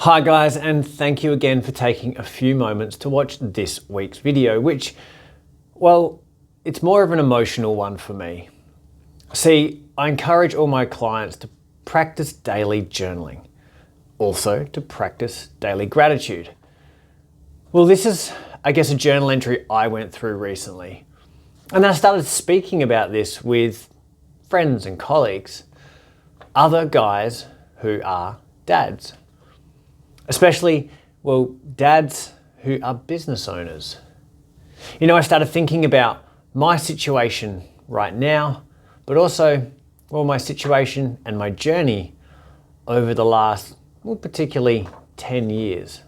Hi guys, and thank you again for taking a few moments to watch this week's video, which, well, it's more of an emotional one for me. See, I encourage all my clients to practice daily journaling, also to practice daily gratitude. Well, this is, I guess, a journal entry I went through recently. And I started speaking about this with friends and colleagues, other guys who are dads. Especially, well, dads who are business owners. You know, I started thinking about my situation right now, but also, well, my situation and my journey over the last, well, particularly 10 years.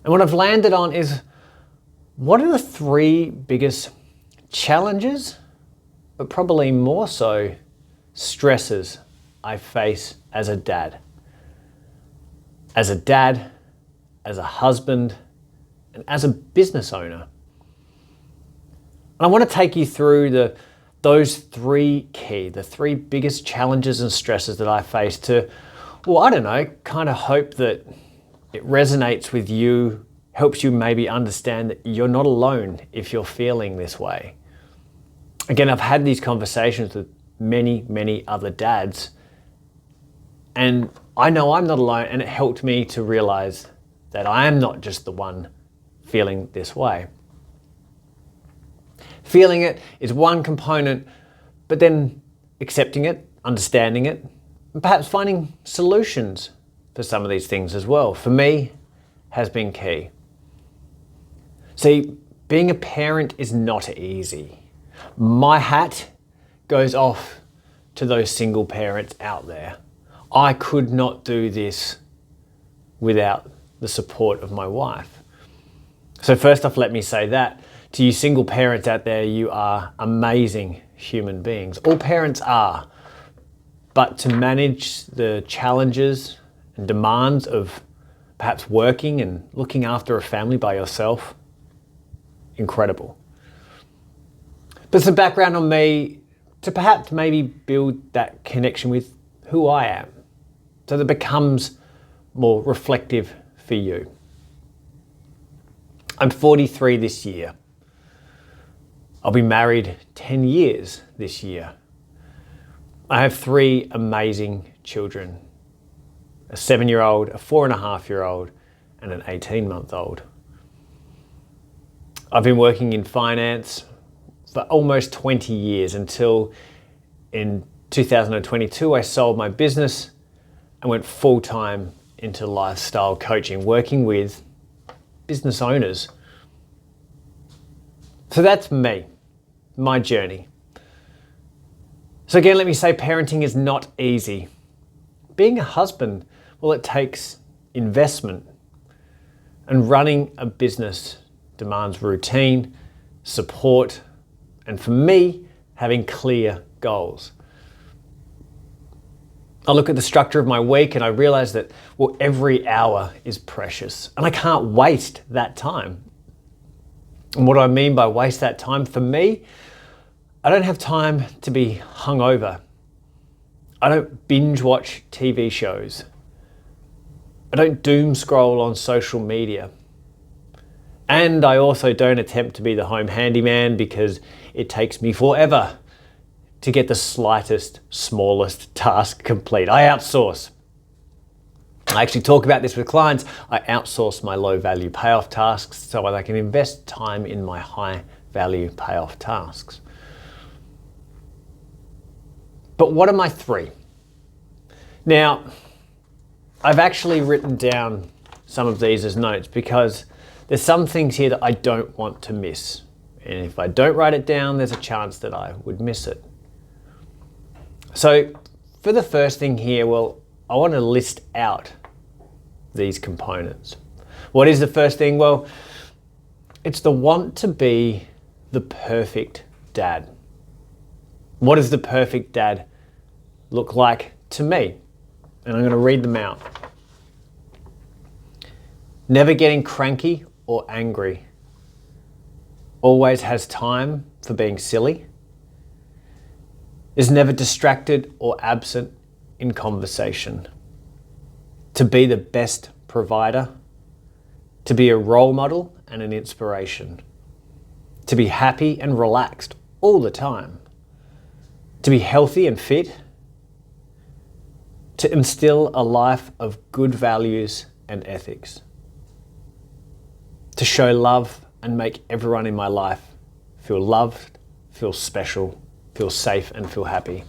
And what I've landed on is, what are the three biggest challenges, but probably more so stresses I face as a dad? As a dad, as a husband, and as a business owner. And I want to take you through the three biggest challenges and stresses that I face to, well, I don't know, kind of hope that it resonates with you, helps you maybe understand that you're not alone if you're feeling this way. Again, I've had these conversations with many other dads, and I know I'm not alone, and it helped me to realize that I am not just the one feeling this way. Feeling it is one component, but then accepting it, understanding it, and perhaps finding solutions for some of these things as well, for me, has been key. See, being a parent is not easy. My hat goes off to those single parents out there. I could not do this without the support of my wife. So first off, let me say that to you single parents out there, you are amazing human beings. All parents are, but to manage the challenges and demands of perhaps working and looking after a family by yourself, incredible. But some background on me to perhaps maybe build that connection with who I am, so that it becomes more reflective for you. I'm 43 this year. I'll be married 10 years this year. I have three amazing children, a 7-year-old, a 4.5-year-old, and an 18-month-old. I've been working in finance for almost 20 years until in 2022, I sold my business and went full-time into lifestyle coaching, working with business owners. So that's me, my journey. So again, let me say parenting is not easy. Being a husband, well, it takes investment. And running a business demands routine, support, and for me, having clear goals. I look at the structure of my week and I realize that, well, every hour is precious and I can't waste that time. And what do I mean by waste that time? For me, I don't have time to be hungover. I don't binge watch TV shows. I don't doom scroll on social media. And I also don't attempt to be the home handyman because it takes me forever to get the slightest, smallest task complete. I outsource. I actually talk about this with clients. I outsource my low value payoff tasks so that I can invest time in my high value payoff tasks. But what are my three? Now, I've actually written down some of these as notes because there's some things here that I don't want to miss. And if I don't write it down, there's a chance that I would miss it. So for the first thing here, well, I want to list out these components. What is the first thing? Well, it's the want to be the perfect dad. What does the perfect dad look like to me? And I'm going to read them out. Never getting cranky or angry. Always has time for being silly. Is never distracted or absent in conversation. to be the best provider, to be a role model and an inspiration, to be happy and relaxed all the time, to be healthy and fit, to instill a life of good values and ethics, to show love and make everyone in my life feel loved, feel special, feel safe and feel happy.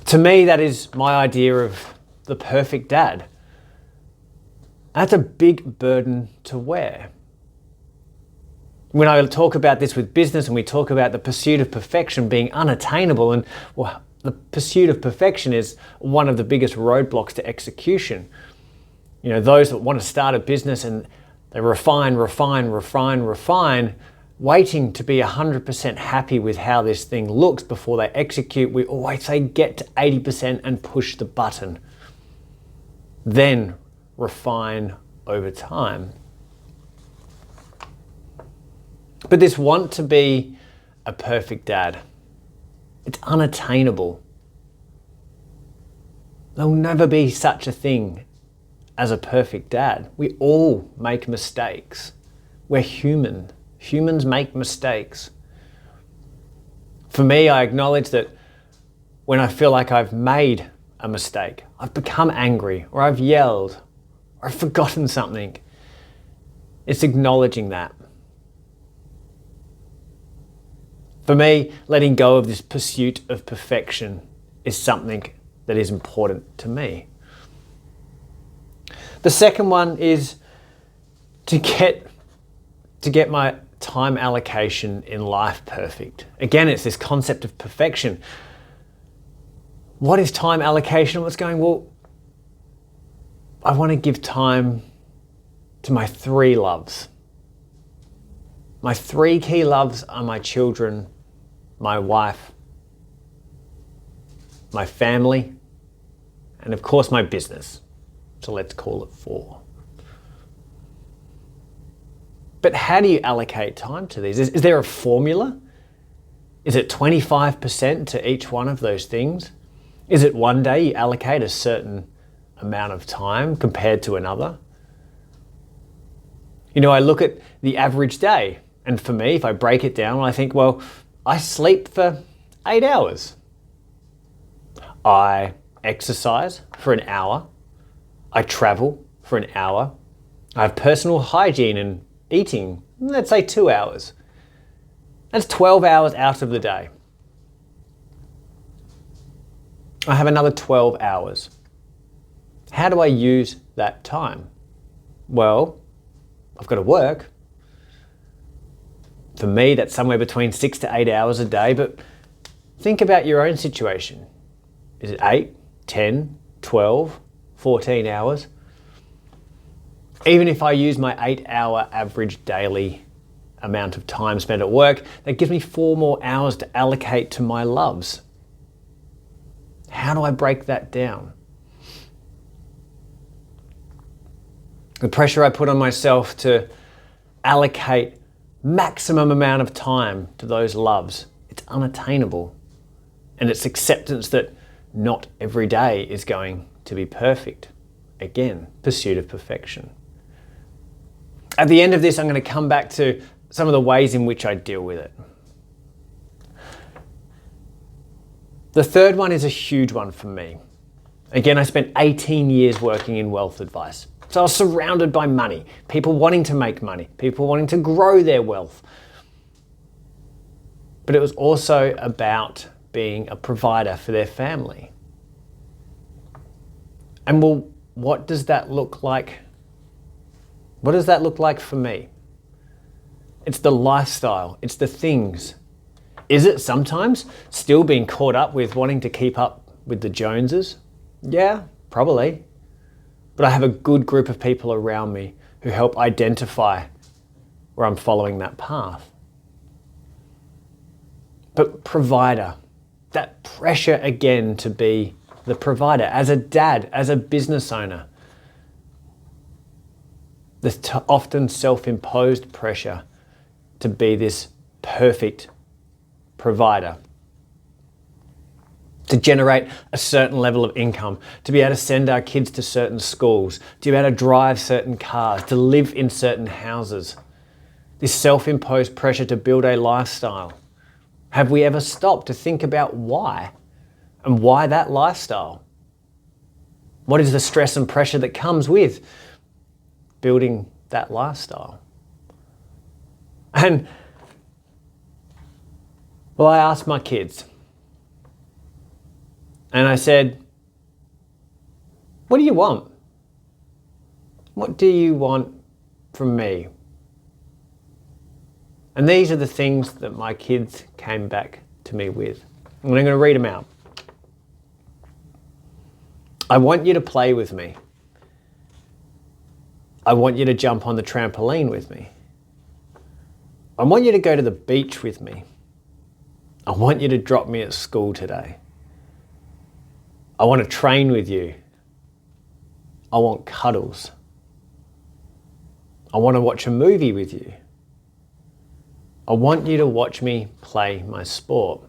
To me, that is my idea of the perfect dad. That's a big burden to wear. When I talk about this with business and we talk about the pursuit of perfection being unattainable, and well, the pursuit of perfection is one of the biggest roadblocks to execution. You know, those that want to start a business and they refine, waiting to be 100% happy with how this thing looks before they execute. We always say get to 80% and push the button. Then refine over time. But this want to be a perfect dad, it's unattainable. There'll never be such a thing as a perfect dad. We all make mistakes. We're human. Humans make mistakes. For me, I acknowledge that when I feel like I've made a mistake, I've become angry, or I've yelled, or I've forgotten something. It's acknowledging that. For me, letting go of this pursuit of perfection is something that is important to me. The second one is to get my time allocation in life perfect. Again, it's this concept of perfection. What is time allocation? What's going, well, I want to give time to my 3 loves. My 3 key loves are my children, my wife, my family, and of course my business. So let's call it 4. But how do you allocate time to these? Is there a formula? Is it 25% to each one of those things? Is it one day you allocate a certain amount of time compared to another? You know, I look at the average day, and for me, if I break it down, I think, well, I sleep for 8 hours. I exercise for an hour. I travel for an hour. I have personal hygiene and eating, let's say 2 hours. That's 12 hours out of the day. I have another 12 hours. How do I use that time? Well, I've got to work. For me, that's somewhere between 6 to 8 hours a day, but think about your own situation. Is it 8, 10, 12, 14 hours? Even if I use my 8-hour average daily amount of time spent at work, that gives me 4 more hours to allocate to my loves. How do I break that down? The pressure I put on myself to allocate maximum amount of time to those loves, it's unattainable. And it's acceptance that not every day is going to be perfect. Again, pursuit of perfection. At the end of this, I'm going to come back to some of the ways in which I deal with it. The third one is a huge one for me. Again, I spent 18 years working in wealth advice. So I was surrounded by money, people wanting to make money, people wanting to grow their wealth. But it was also about being a provider for their family. And well, what does that look like? What does that look like for me? It's the lifestyle, it's the things. Is it sometimes still being caught up with wanting to keep up with the Joneses? Yeah, probably. But I have a good group of people around me who help identify where I'm following that path. But provider, that pressure again to be the provider, as a dad, as a business owner, the often self-imposed pressure to be this perfect provider. to generate a certain level of income, to be able to send our kids to certain schools, to be able to drive certain cars, to live in certain houses. This self-imposed pressure to build a lifestyle. Have we ever stopped to think about why? And why that lifestyle? What is the stress and pressure that comes with building that lifestyle? And well, I asked my kids, and I said, what do you want? What do you want from me? And these are the things that my kids came back to me with. And I'm going to read them out. I want you to play with me. I want you to jump on the trampoline with me. I want you to go to the beach with me. I want you to drop me at school today. I want to train with you. I want cuddles. I want to watch a movie with you. I want you to watch me play my sport.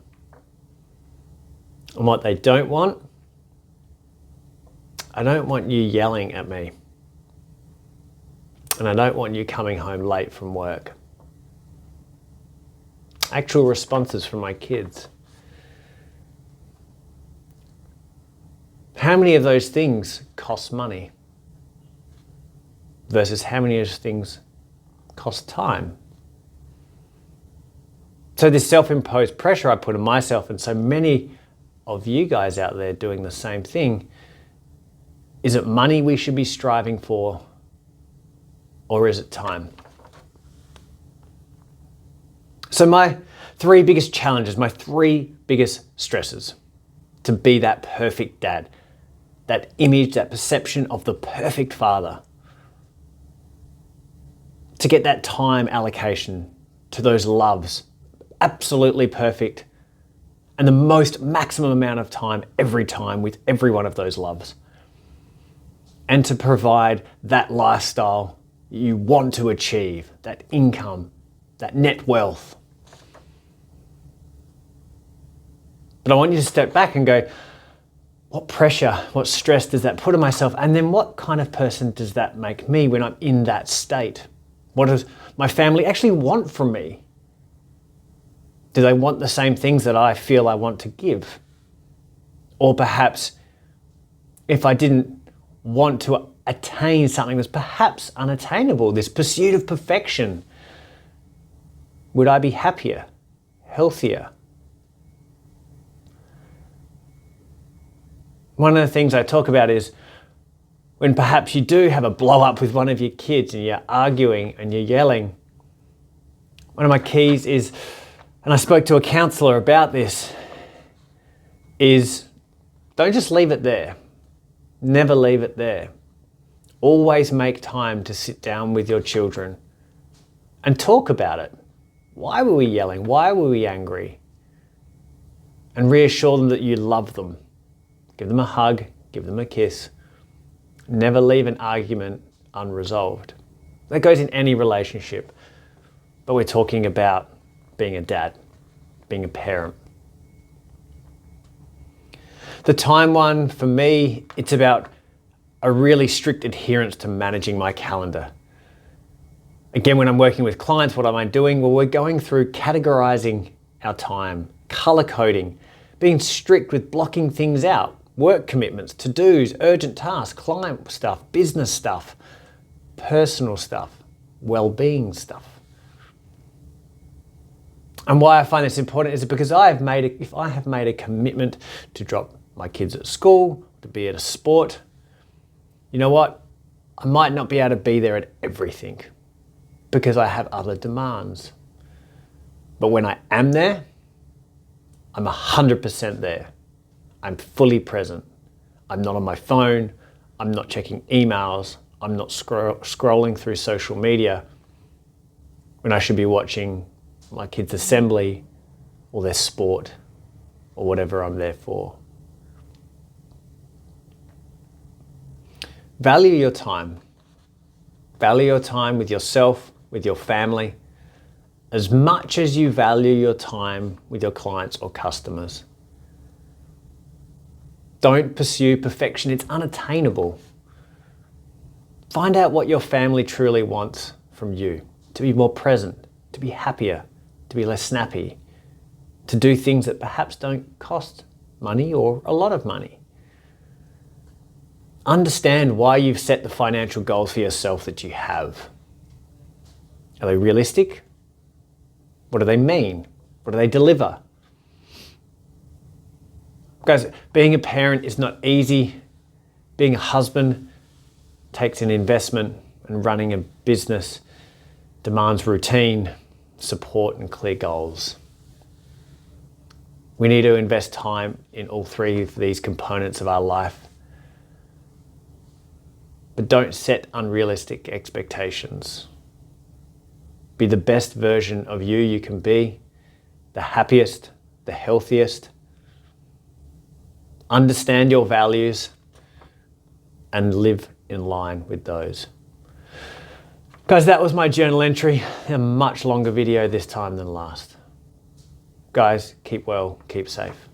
And what they don't want, I don't want you yelling at me. And I don't want you coming home late from work. Actual responses from my kids. How many of those things cost money versus how many of those things cost time? So this self-imposed pressure I put on myself, and so many of you guys out there doing the same thing, is it money we should be striving for, or is it time? So my 3 biggest challenges, my 3 biggest stresses to be that perfect dad, that image, that perception of the perfect father, to get that time allocation to those loves, absolutely perfect, and the most maximum amount of time every time with every one of those loves, and to provide that lifestyle you want to achieve, that income, that net wealth. But I want you to step back and go, what pressure, what stress does that put on myself? And then what kind of person does that make me when I'm in that state? What does my family actually want from me? Do they want the same things that I feel I want to give? Or perhaps if I didn't want to attain something that's perhaps unattainable, this pursuit of perfection, would I be happier, healthier? One of the things I talk about is when perhaps you do have a blow up with one of your kids and you're arguing and you're yelling. One of my keys is, and I spoke to a counsellor about this, is don't just leave it there. Never leave it there. Always make time to sit down with your children and talk about it. Why were we yelling? Why were we angry? And reassure them that you love them. Give them a hug, give them a kiss. Never leave an argument unresolved. That goes in any relationship. But we're talking about being a dad, being a parent. The time one, for me, it's about a really strict adherence to managing my calendar. Again, when I'm working with clients, what am I doing? Well, we're going through categorizing our time, color coding, being strict with blocking things out. Work commitments, to-dos, urgent tasks, client stuff, business stuff, personal stuff, well-being stuff. And why I find this important is because if I have made a commitment to drop my kids at school, to be at a sport, you know what? I might not be able to be there at everything because I have other demands. But when I am there, I'm 100% there. I'm fully present. I'm not on my phone. I'm not checking emails. I'm not scrolling through social media when I should be watching my kids' assembly or their sport or whatever I'm there for. Value your time. Value your time with yourself, with your family, as much as you value your time with your clients or customers. Don't pursue perfection. It's unattainable. Find out what your family truly wants from you. To be more present, to be happier, to be less snappy, to do things that perhaps don't cost money or a lot of money. Understand why you've set the financial goals for yourself that you have. Are they realistic? What do they mean? What do they deliver? Guys, being a parent is not easy. Being a husband takes an investment, and running a business demands routine, support, and clear goals. We need to invest time in all three of these components of our life. But don't set unrealistic expectations. Be the best version of you can be, the happiest, the healthiest. Understand your values and live in line with those. Guys, that was my journal entry. A much longer video this time than last. Guys, keep well, keep safe.